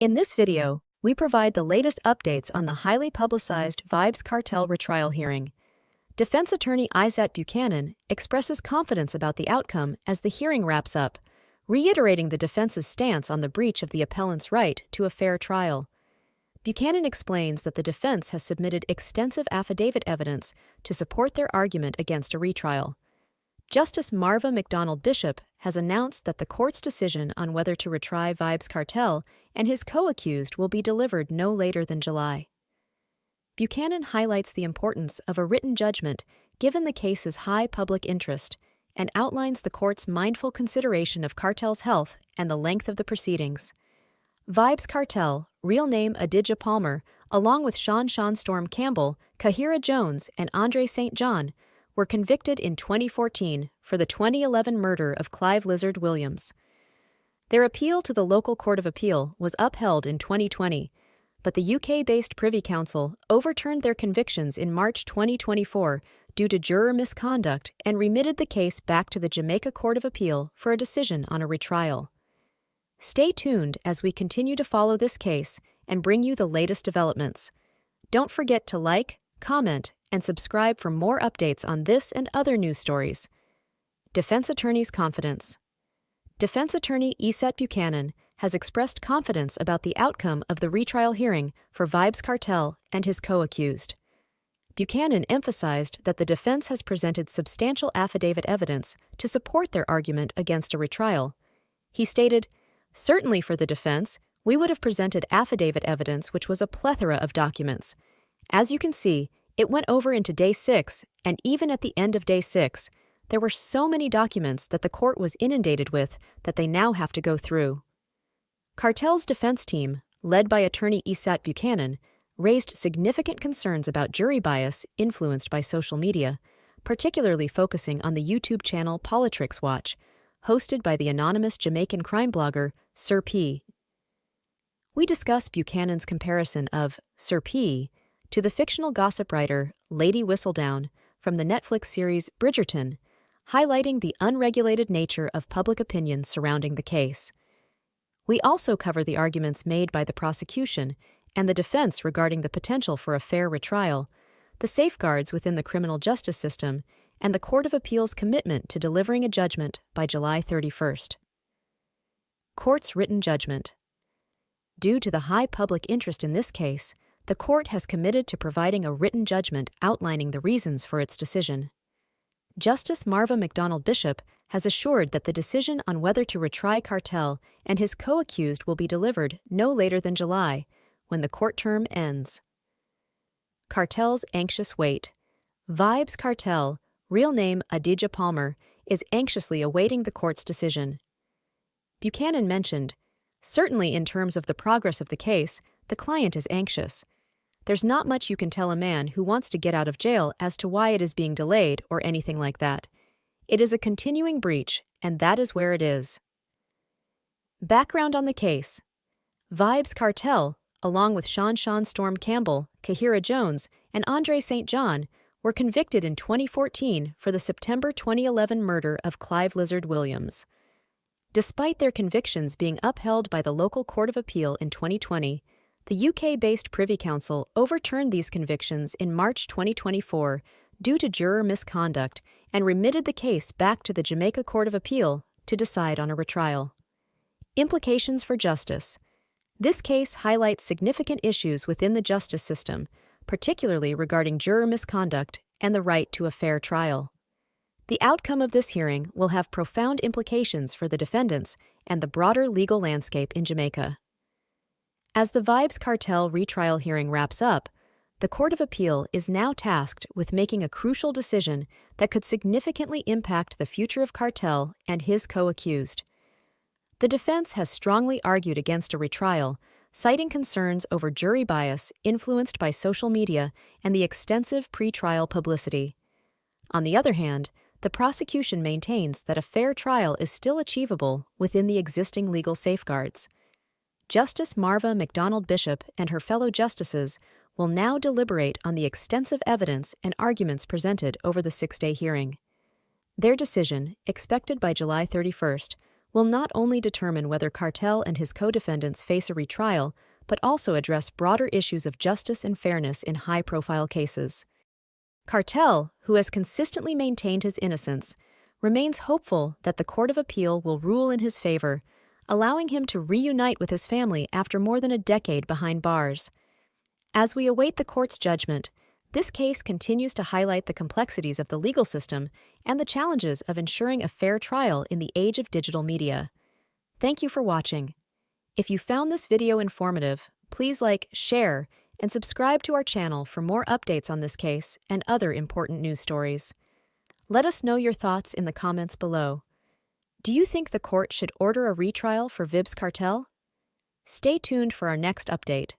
In this video, we provide the latest updates on the highly publicized Vybz Kartel retrial hearing. Defense attorney Isaac Buchanan expresses confidence about the outcome as the hearing wraps up, reiterating the defense's stance on the breach of the appellant's right to a fair trial. Buchanan explains that the defense has submitted extensive affidavit evidence to support their argument against a retrial. Justice Marva McDonald Bishop has announced that the court's decision on whether to retry Vybz Kartel and his co-accused will be delivered no later than July. Buchanan highlights the importance of a written judgment given the case's high public interest and outlines the court's mindful consideration of Kartel's health and the length of the proceedings. Vybz Kartel, real name Adidja Palmer, along with Sean Storm Campbell, Kahira Jones, and Andre St. John, were convicted in 2014 for the 2011 murder of Clive Lizard Williams. Their appeal to the local Court of Appeal was upheld in 2020, but the UK-based Privy Council overturned their convictions in March 2024 due to juror misconduct and remitted the case back to the Jamaica Court of Appeal for a decision on a retrial. Stay tuned as we continue to follow this case and bring you the latest developments. Don't forget to like, comment, and subscribe for more updates on this and other news stories. Defense Attorney's Confidence. Defense Attorney Isaac Buchanan has expressed confidence about the outcome of the retrial hearing for Vybz Kartel and his co-accused. Buchanan emphasized that the defense has presented substantial affidavit evidence to support their argument against a retrial. He stated, "Certainly for the defense, we would have presented affidavit evidence which was a plethora of documents. As you can see, it went over into Day 6, and even at the end of Day 6, there were so many documents that the court was inundated with that they now have to go through." Kartel's defense team, led by attorney Isaac Buchanan, raised significant concerns about jury bias influenced by social media, particularly focusing on the YouTube channel Politrix Watch, hosted by the anonymous Jamaican crime blogger Sir P. We discuss Buchanan's comparison of Sir P to the fictional gossip writer Lady Whistledown from the Netflix series Bridgerton, highlighting the unregulated nature of public opinion surrounding the case. We also cover the arguments made by the prosecution and the defense regarding the potential for a fair retrial, the safeguards within the criminal justice system, and the Court of Appeal's commitment to delivering a judgment by July 31st. Court's written judgment. Due to the high public interest in this case, the court has committed to providing a written judgment outlining the reasons for its decision. Justice Marva McDonald Bishop has assured that the decision on whether to retry Kartel and his co-accused will be delivered no later than July, when the court term ends. Kartel's anxious wait. Vybz Kartel, real name Adidja Palmer, is anxiously awaiting the court's decision. Buchanan mentioned, "Certainly in terms of the progress of the case, the client is anxious. There's not much you can tell a man who wants to get out of jail as to why it is being delayed or anything like that. It is a continuing breach, and that is where it is." Background on the case. Vybz Kartel, along with Sean Storm Campbell, Kahira Jones, and Andre St. John, were convicted in 2014 for the September 2011 murder of Clive Lizard Williams. Despite their convictions being upheld by the local Court of Appeal in 2020, the UK-based Privy Council overturned these convictions in March 2024 due to juror misconduct and remitted the case back to the Jamaica Court of Appeal to decide on a retrial. Implications for justice. This case highlights significant issues within the justice system, particularly regarding juror misconduct and the right to a fair trial. The outcome of this hearing will have profound implications for the defendants and the broader legal landscape in Jamaica. As the Vybz Kartel retrial hearing wraps up, the Court of Appeal is now tasked with making a crucial decision that could significantly impact the future of Kartel and his co-accused. The defense has strongly argued against a retrial, citing concerns over jury bias influenced by social media and the extensive pre-trial publicity. On the other hand, the prosecution maintains that a fair trial is still achievable within the existing legal safeguards. Justice Marva McDonald Bishop and her fellow justices will now deliberate on the extensive evidence and arguments presented over the 6-day hearing. Their decision, expected by July 31st, will not only determine whether Kartel and his co-defendants face a retrial, but also address broader issues of justice and fairness in high-profile cases. Kartel, who has consistently maintained his innocence, remains hopeful that the Court of Appeal will rule in his favor, allowing him to reunite with his family after more than a decade behind bars. As we await the court's judgment, this case continues to highlight the complexities of the legal system and the challenges of ensuring a fair trial in the age of digital media. Thank you for watching. If you found this video informative, please like, share, and subscribe to our channel for more updates on this case and other important news stories. Let us know your thoughts in the comments below. Do you think the court should order a retrial for Vybz Kartel? Stay tuned for our next update.